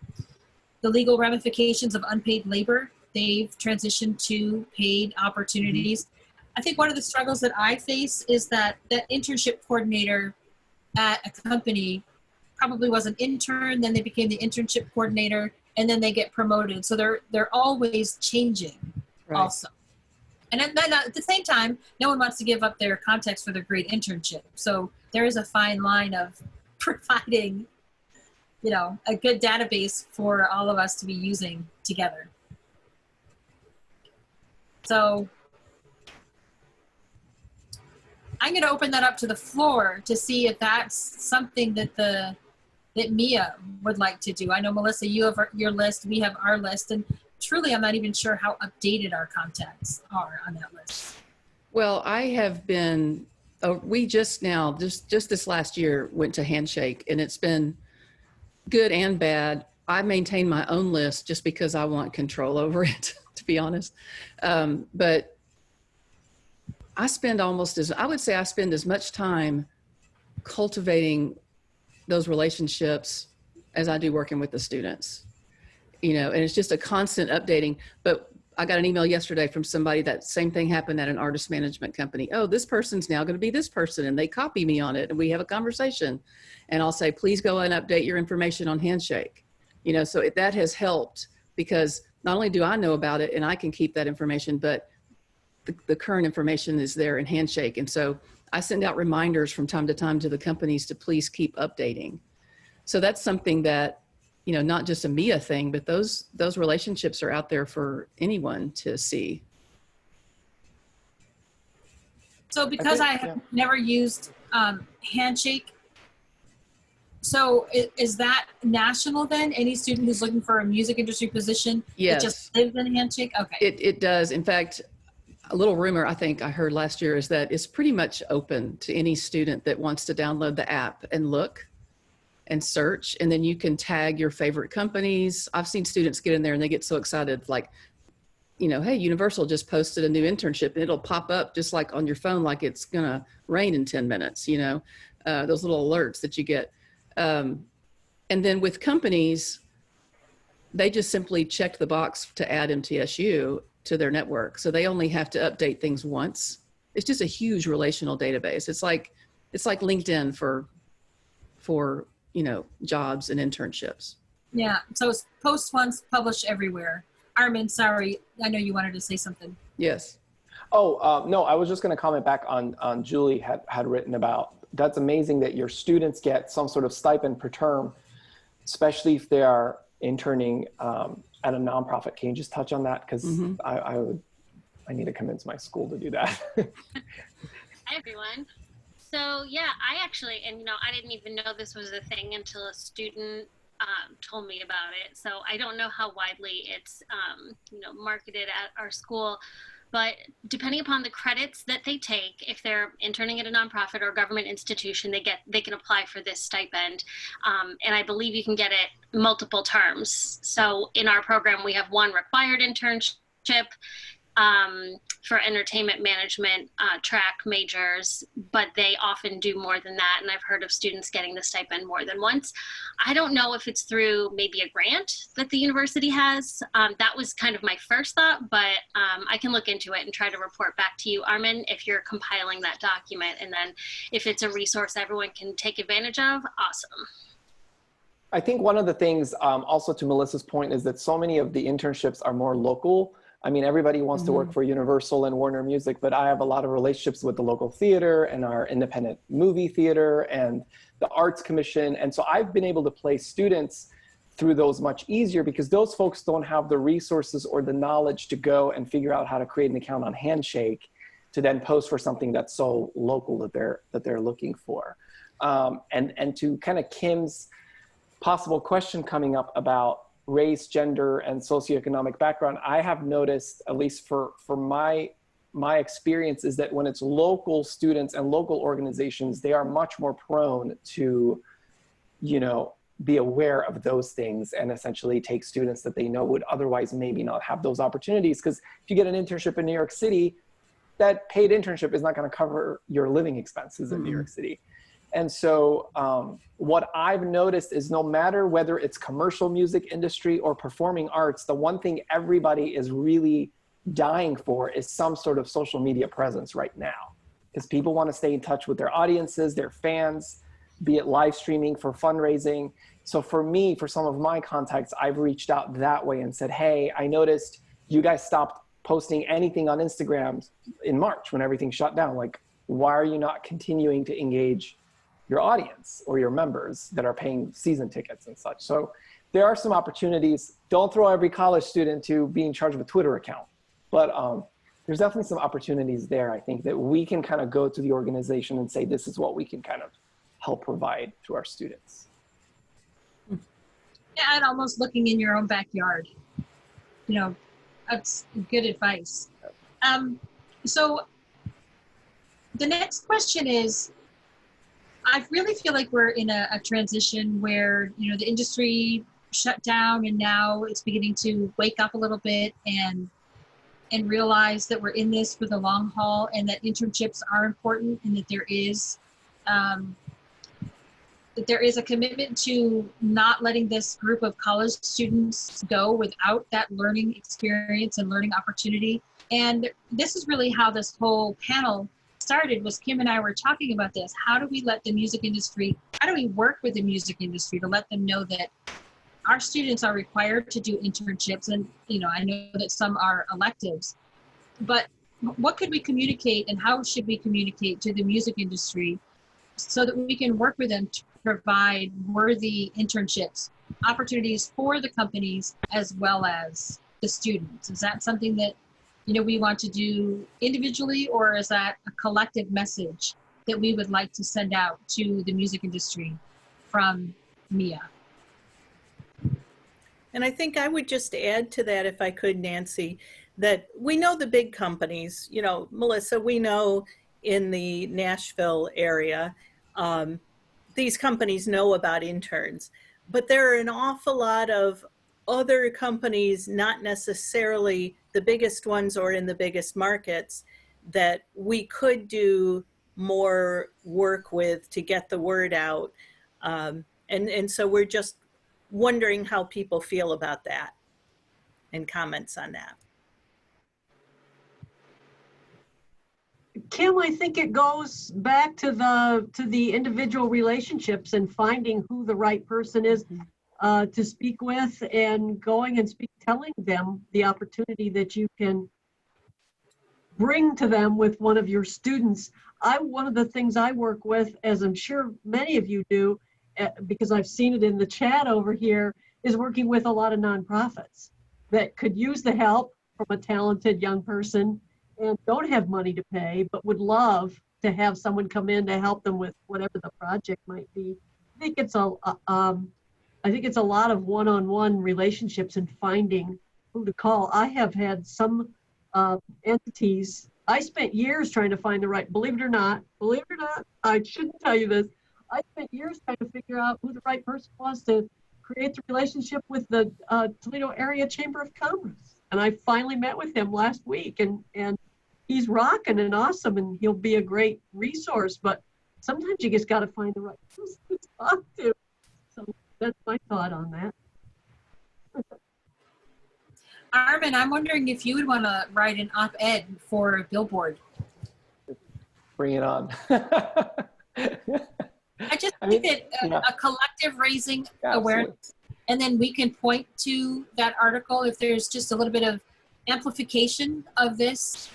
legal ramifications of unpaid labor, they've transitioned to paid opportunities. I think one of the struggles that I face is that internship coordinator at a company probably was an intern, then they became the internship coordinator, and then they get promoted. So they're always changing also. And then at the same time, no one wants to give up their context for their great internship. So there is a fine line of providing, a good database for all of us to be using together. So I'm going to open that up to the floor to see if that's something that MEIEA would like to do. I know, Melissa, you have your list, we have our list, and truly I'm not even sure how updated our contacts are on that list. Well, I have been, we just this last year went to Handshake, and it's been good and bad. I maintain my own list just because I want control over it, to be honest. But I spend I spend as much time cultivating those relationships as I do working with the students, and it's just a constant updating. But I got an email yesterday from somebody that same thing happened at an artist management company. Oh, this person's now going to be this person, and they copy me on it, and we have a conversation, and I'll say, please go and update your information on Handshake. So that has helped, because not only do I know about it and I can keep that information, but the current information is there in Handshake. And so I send out reminders from time to time to the companies to please keep updating. So that's something that, not just a MEIEA thing, but those relationships are out there for anyone to see. So because I have never used Handshake, so is that national then? Any student who's looking for a music industry position, yes, it just lives in Handshake? Okay. It does. In fact, a little rumor I think I heard last year is that it's pretty much open to any student that wants to download the app and look and search, and then you can tag your favorite companies. I've seen students get in there and they get so excited, like, hey, Universal just posted a new internship, and it'll pop up just like on your phone, like it's gonna rain in 10 minutes, those little alerts that you get. And then with companies, they just simply checked the box to add MTSU to their network. So they only have to update things once. It's just a huge relational database. It's like LinkedIn for jobs and internships. Yeah. So it's post once, publish everywhere. Armen, sorry, I know you wanted to say something. Yes. Oh, no, I was just going to comment back on Julie had written about. That's amazing that your students get some sort of stipend per term, especially if they are interning at a nonprofit. Can you just touch on that? Because I need to convince my school to do that. Hi, everyone. So yeah, I actually, and I didn't even know this was a thing until a student told me about it. So I don't know how widely it's, marketed at our school, but depending upon the credits that they take, if they're interning at a nonprofit or government institution, they can apply for this stipend. And I believe you can get it multiple terms. So in our program, we have one required internship for entertainment management track majors, but they often do more than that. And I've heard of students getting the stipend more than once. I don't know if it's through maybe a grant that the university has. That was kind of my first thought, but I can look into it and try to report back to you, Armen, if you're compiling that document. And then if it's a resource everyone can take advantage of, awesome. I think one of the things also to Melissa's point is that so many of the internships are more local. I mean, everybody wants to work for Universal and Warner Music, but I have a lot of relationships with the local theater and our independent movie theater and the Arts Commission. And so I've been able to place students through those much easier because those folks don't have the resources or the knowledge to go and figure out how to create an account on Handshake to then post for something that's so local that they're looking for. And to kind of Kim's possible question coming up about race, gender, and socioeconomic background, I have noticed, at least for my experience, is that when it's local students and local organizations, they are much more prone to, be aware of those things and essentially take students that they know would otherwise maybe not have those opportunities. Because if you get an internship in New York City, that paid internship is not going to cover your living expenses in New York City. And so what I've noticed is no matter whether it's commercial music industry or performing arts, the one thing everybody is really dying for is some sort of social media presence right now. Because people want to stay in touch with their audiences, their fans, be it live streaming for fundraising. So for me, for some of my contacts, I've reached out that way and said, hey, I noticed you guys stopped posting anything on Instagram in March when everything shut down. Like, why are you not continuing to engage your audience or your members that are paying season tickets and such? So there are some opportunities. Don't throw every college student to be in charge of a Twitter account, but there's definitely some opportunities there. I think that we can kind of go to the organization and say, this is what we can kind of help provide to our students. Yeah, and almost looking in your own backyard. That's good advice. So the next question is, I really feel like we're in a transition where, the industry shut down and now it's beginning to wake up a little bit and realize that we're in this for the long haul and that internships are important and that there is a commitment to not letting this group of college students go without that learning experience and learning opportunity. And this is really how this whole panel started, was Kim and I were talking about this. How do we let the music industry, how do we work with the music industry to let them know that our students are required to do internships? And, I know that some are electives, but what could we communicate and how should we communicate to the music industry so that we can work with them to provide worthy internships, opportunities for the companies as well as the students? Is that something that we want to do individually, or is that a collective message that we would like to send out to the music industry from MEIEA? And I think I would just add to that, if I could, Nancy, that we know the big companies, Melissa, we know in the Nashville area, these companies know about interns, but there are an awful lot of other companies, not necessarily the biggest ones or in the biggest markets, that we could do more work with to get the word out. And so we're just wondering how people feel about that and comments on that. Kim, I think it goes back to the individual relationships and finding who the right person is to speak with, and going and telling them the opportunity that you can bring to them with one of your students. One of the things I work with, as I'm sure many of you do, because I've seen it in the chat over here, is working with a lot of nonprofits that could use the help from a talented young person and don't have money to pay, but would love to have someone come in to help them with whatever the project might be. I think it's a lot of one-on-one relationships and finding who to call. I have had some entities. I spent years trying to find the right. Believe it or not, I shouldn't tell you this. I spent years trying to figure out who the right person was to create the relationship with the Toledo Area Chamber of Commerce. And I finally met with him last week, and he's rocking and awesome, and he'll be a great resource. But sometimes you just got to find the right person to talk to. So that's my thought on that. Armen, I'm wondering if you would want to write an op-ed for Billboard. Bring it on. I just think that a collective raising awareness, and then we can point to that article if there's just a little bit of amplification of this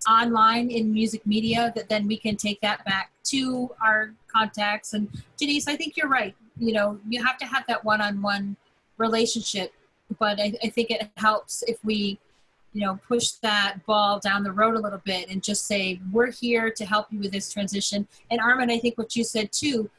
online in music media, that then we can take that back to our contacts. And Denise, I think you're right. You know, you have to have that one-on-one relationship, but I think it helps if we, you know, push that ball down the road a little bit and just say, we're here to help you with this transition. And Armen, I think what you said too,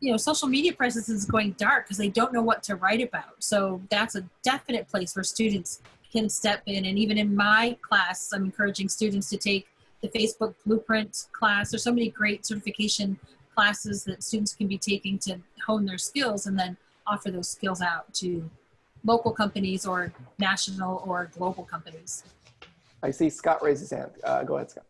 you know, social media presence is going dark because they don't know what to write about. So that's a definite place where students can step in. And even in my class, I'm encouraging students to take the Facebook Blueprint class. There's so many great certification classes that students can be taking to hone their skills and then offer those skills out to local companies or national or global companies. I see Scott raise his hand. Go ahead, Scott.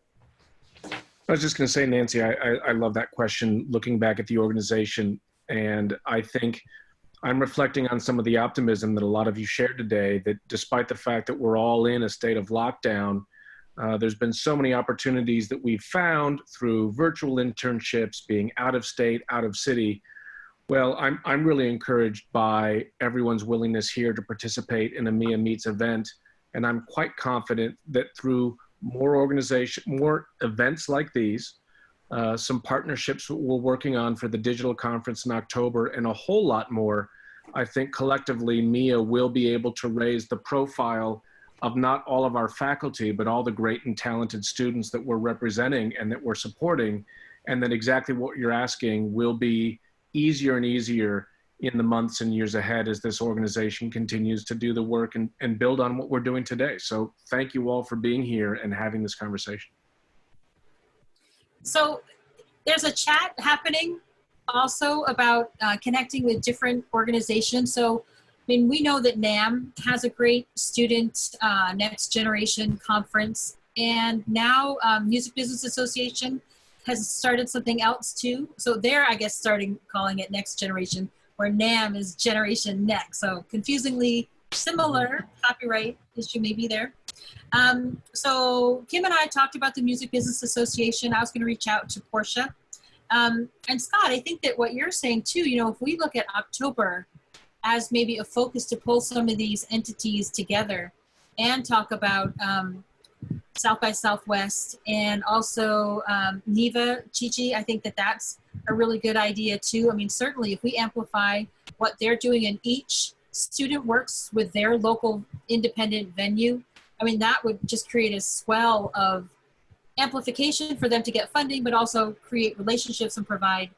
I was just going to say, Nancy, I love that question, looking back at the organization. And I think I'm reflecting on some of the optimism that a lot of you shared today, that despite the fact that we're all in a state of lockdown, there's been so many opportunities that we've found through virtual internships, being out of state, out of city. Well, I'm really encouraged by everyone's willingness here to participate in a MEIEA Meets event. And I'm quite confident that through more events like these, some partnerships we're working on for the digital conference in October, and a whole lot more, I think collectively MEIEA will be able to raise the profile of not all of our faculty, but all the great and talented students that we're representing and that we're supporting. And then exactly what you're asking will be easier and easier in the months and years ahead as this organization continues to do the work and build on what we're doing today. So thank you all for being here and having this conversation. So there's a chat happening also about connecting with different organizations. So, I mean, we know that NAM has a great student next generation conference, and now Music Business Association has started something else too. So they're, I guess, starting calling it Next Generation, where NAM is Generation Next. So confusingly similar, copyright issue may be there. So Kim and I talked about the Music Business Association. I was gonna reach out to Portia. And Scott, I think that what you're saying too, you know, if we look at October as maybe a focus to pull some of these entities together and talk about South by Southwest and also NEVA, Chichi, I think that that's a really good idea too. I mean, certainly if we amplify what they're doing and each student works with their local independent venue, I mean, that would just create a swell of amplification for them to get funding, but also create relationships and provide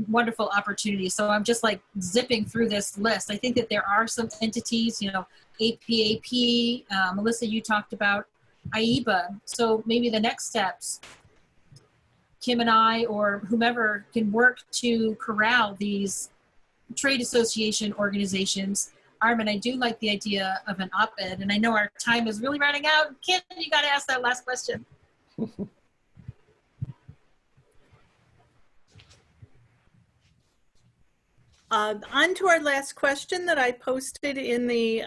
wonderful opportunities. So I'm just like zipping through this list. I think that there are some entities, you know, APAP, Melissa, you talked about IEBA. So maybe the next steps, Kim and I or whomever can work to corral these trade association organizations. Armen, I do like the idea of an op-ed, and I know our time is really running out. Kim, you got to ask that last question. On to our last question that I posted in the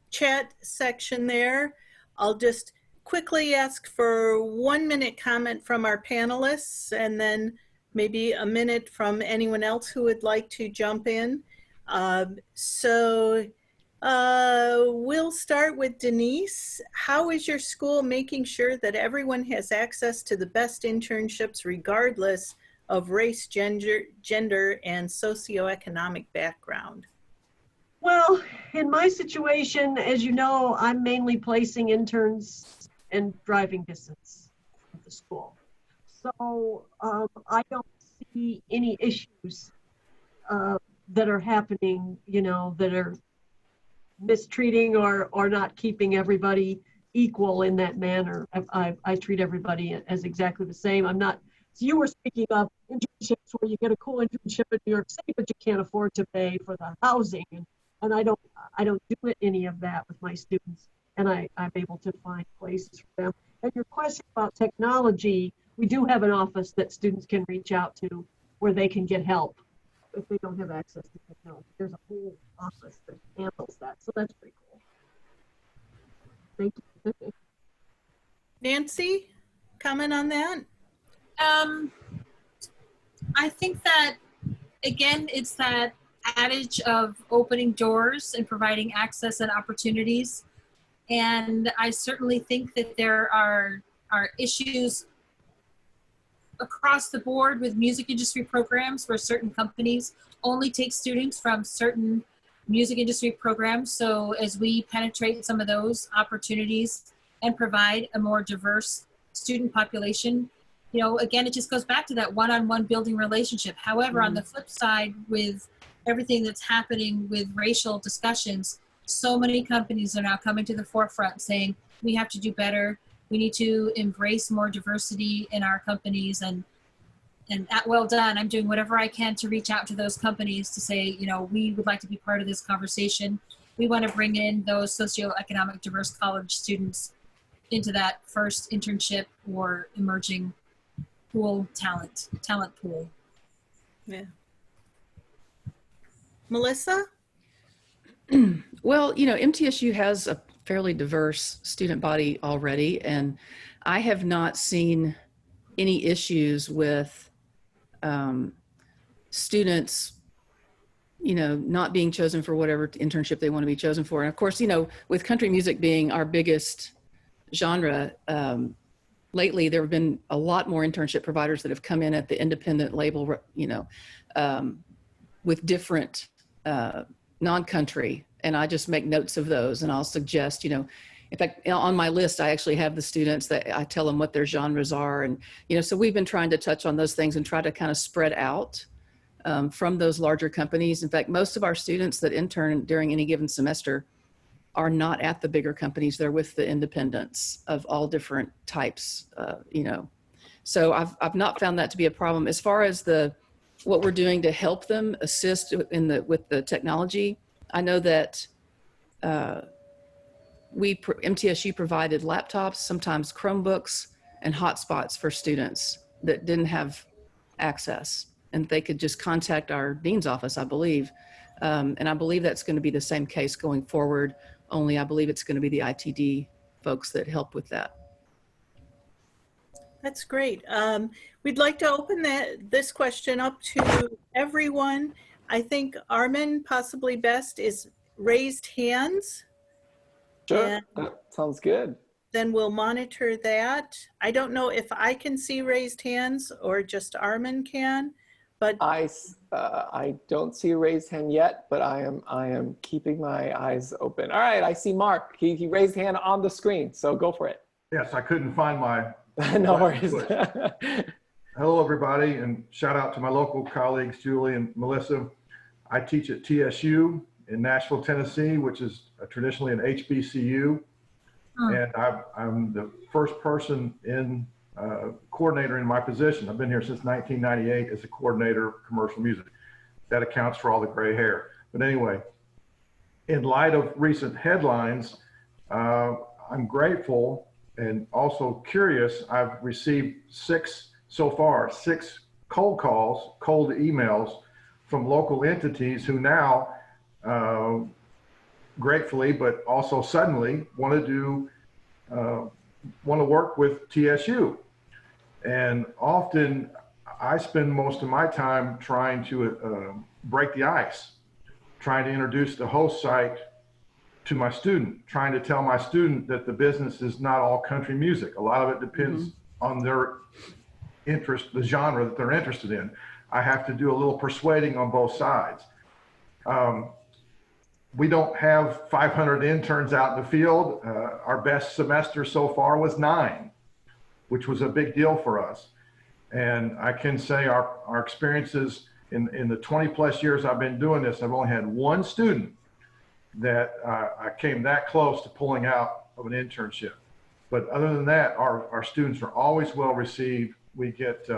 chat section there. I'll just quickly ask for 1 minute comment from our panelists and then maybe a minute from anyone else who would like to jump in. We'll start with Denise. How is your school making sure that everyone has access to the best internships regardless of race, gender, and socioeconomic background? in my situation, as you know, I'm mainly placing interns and driving distance from the school. So I don't see any issues that are happening, you know, that are mistreating or not keeping everybody equal in that manner. I treat everybody as exactly the same. I'm not, so you were speaking of internships where you get a cool internship in New York City, but you can't afford to pay for the housing. And I don't do any of that with my students. And I'm able to find places for them. And your question about technology, we do have an office that students can reach out to where they can get help if they don't have access to technology. There's a whole office that handles that. So that's pretty cool. Thank you. Nancy, comment on that? I think that, again, it's that adage of opening doors and providing access and opportunities. And I certainly think that there are issues across the board with music industry programs where certain companies only take students from certain music industry programs. So as we penetrate some of those opportunities and provide a more diverse student population, you know, again, it just goes back to that one-on-one building relationship. However, on the flip side, with everything that's happening with racial discussions, so many companies are now coming to the forefront saying, we have to do better. We need to embrace more diversity in our companies. And at Well Done, I'm doing whatever I can to reach out to those companies to say, you know, we would like to be part of this conversation. We want to bring in those socioeconomic diverse college students into that first internship or emerging pool talent pool. Yeah. Melissa? Well, you know, MTSU has a fairly diverse student body already, and I have not seen any issues with students, you know, not being chosen for whatever internship they want to be chosen for. And of course, you know, with country music being our biggest genre, lately there have been a lot more internship providers that have come in at the independent label, you know, with different non-country. And I just make notes of those, and I'll suggest, you know, in fact, on my list, I actually have the students that I tell them what their genres are. And, you know, so we've been trying to touch on those things and try to kind of spread out from those larger companies. In fact, most of our students that intern during any given semester are not at the bigger companies. They're with the independents of all different types, you know. So I've not found that to be a problem. As far as what we're doing to help them assist with the technology, I know that MTSU provided laptops, sometimes Chromebooks, and hotspots for students that didn't have access, and they could just contact our dean's office, I believe. And I believe that's going to be the same case going forward, only I believe it's going to be the ITD folks that help with that. That's great. We'd like to open this question up to everyone. I think Armen, possibly best, is raised hands. Sure, that sounds good. Then we'll monitor that. I don't know if I can see raised hands or just Armen can, but I don't see a raised hand yet, but I am keeping my eyes open. All right, I see Mark. He raised hand on the screen, so go for it. Yes, I couldn't find my. No worries. Hello, everybody, and shout out to my local colleagues, Julie and Melissa. I teach at TSU in Nashville, Tennessee, which is traditionally an HBCU. And I'm the first person in coordinator in my position. I've been here since 1998 as a coordinator of commercial music. That accounts for all the gray hair. But anyway, in light of recent headlines, I'm grateful and also curious. I've received six cold calls, cold emails from local entities who now, gratefully, but also suddenly want to work with TSU. And often I spend most of my time trying to break the ice, trying to introduce the host site to my student, trying to tell my student that the business is not all country music. A lot of it depends on their interest, the genre that they're interested in. I have to do a little persuading on both sides. we don't have 500 interns out in the field. Our best semester so far was 9, which was a big deal for us. And I can say our experiences in the 20 plus years I've been doing this, I've only had 1 student that I came that close to pulling out of an internship. But other than that, our students are always well received. We get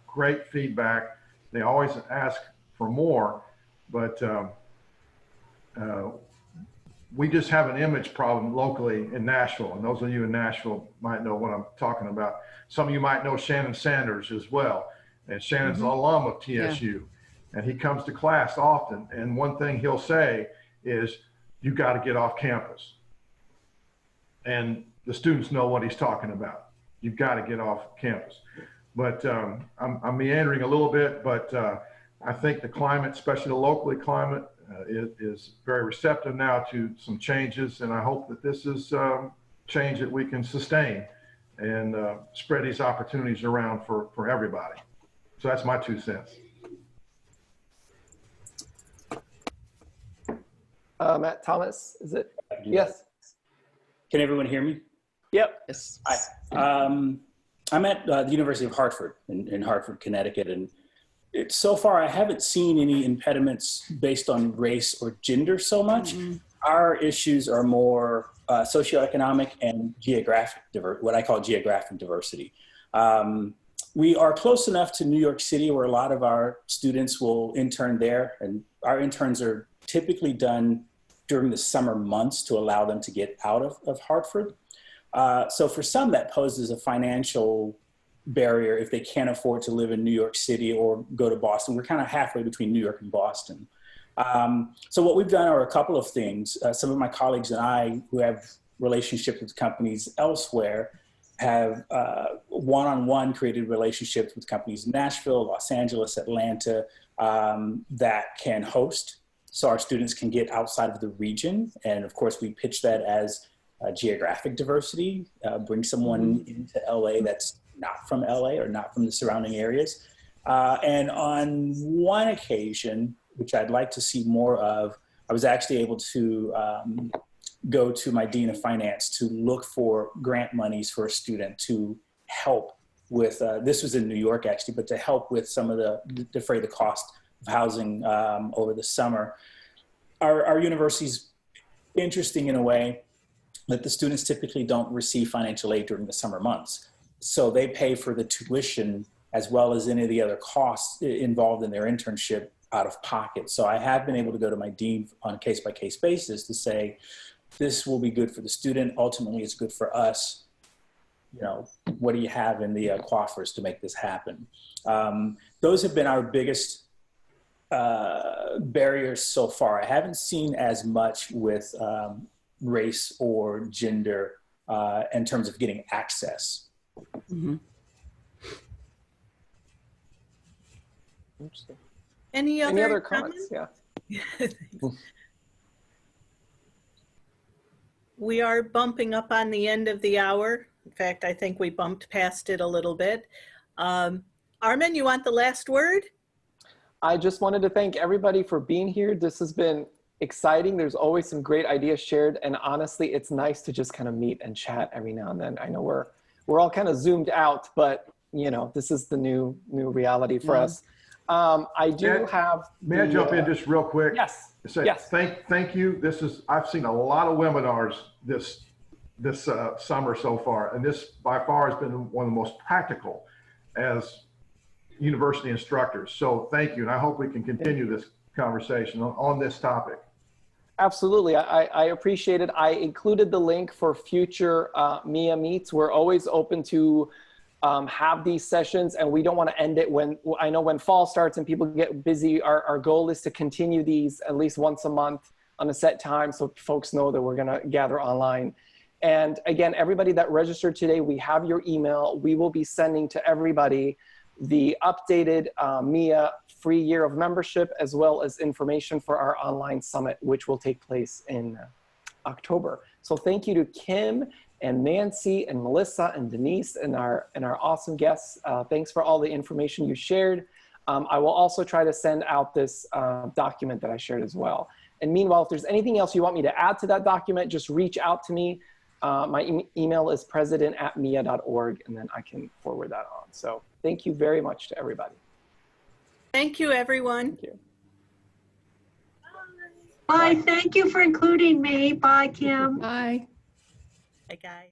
great feedback. They always ask for more, but we just have an image problem locally in Nashville. And those of you in Nashville might know what I'm talking about. Some of you might know Shannon Sanders as well. And Shannon's an alum of TSU. Yeah. And he comes to class often. And one thing he'll say is, you got to get off campus. And the students know what he's talking about. You've got to get off campus. But I'm meandering a little bit, but I think the climate, especially the locally climate, is very receptive now to some changes. And I hope that this is change that we can sustain and spread these opportunities around for everybody. So that's my 2 cents. Matt Thomas, is it? Yes. Can everyone hear me? Yep. Yes. Hi. I'm at the University of Hartford in Hartford, Connecticut. And so far, I haven't seen any impediments based on race or gender so much. Mm-hmm. Our issues are more socioeconomic and geographic, what I call geographic diversity. We are close enough to New York City where a lot of our students will intern there. And our interns are typically done during the summer months to allow them to get out of Hartford. So for some, that poses a financial barrier if they can't afford to live in New York City or go to Boston. We're kind of halfway between New York and Boston. So what we've done are a couple of things. Some of my colleagues and I, who have relationships with companies elsewhere, have one-on-one created relationships with companies in Nashville, Los Angeles, Atlanta, that can host. So our students can get outside of the region. And of course, we pitch that as geographic diversity, bring someone into LA that's not from LA or not from the surrounding areas. And on one occasion, which I'd like to see more of, I was actually able to go to my Dean of Finance to look for grant monies for a student to help with, this was in New York actually, but to help with some of defray the cost of housing over the summer. Our university's interesting in a way that the students typically don't receive financial aid during the summer months. So they pay for the tuition as well as any of the other costs involved in their internship out of pocket. So I have been able to go to my dean on a case-by-case basis to say, this will be good for the student. Ultimately, it's good for us. You know, what do you have in the coffers to make this happen? Those have been our biggest barriers so far. I haven't seen as much with race or gender in terms of getting access. Mm-hmm. Interesting. Any other comments? Yeah. We are bumping up on the end of the hour. In fact, I think we bumped past it a little bit. Armen, you want the last word? I just wanted to thank everybody for being here. This has been exciting. There's always some great ideas shared. And honestly, it's nice to just kind of meet and chat every now and then. I know we're all kind of zoomed out, but you know, this is the new reality for us. I do have. May I jump in just real quick? Yes. Yes. Thank you. I've seen a lot of webinars this summer so far, and this by far has been one of the most practical as university instructors. So thank you, and I hope we can continue this conversation on this topic. Absolutely, I appreciate it. I included the link for future MEIEA meets. We're always open to have these sessions, and we don't want to end it when, I know when fall starts and people get busy, our goal is to continue these at least once a month on a set time so folks know that we're gonna gather online. And again, everybody that registered today, we have your email. We will be sending to everybody the updated MEIEA free year of membership, as well as information for our online summit, which will take place in October. So thank you to Kim and Nancy and Melissa and Denise and our awesome guests. Thanks for all the information you shared. I will also try to send out this document that I shared as well. And meanwhile, if there's anything else you want me to add to that document, just reach out to me. My email is president@meia.org, and then I can forward that on. So thank you very much to everybody. Thank you, everyone. Thank you. Bye. Thank you for including me. Bye, Kim. Bye. Bye, guys.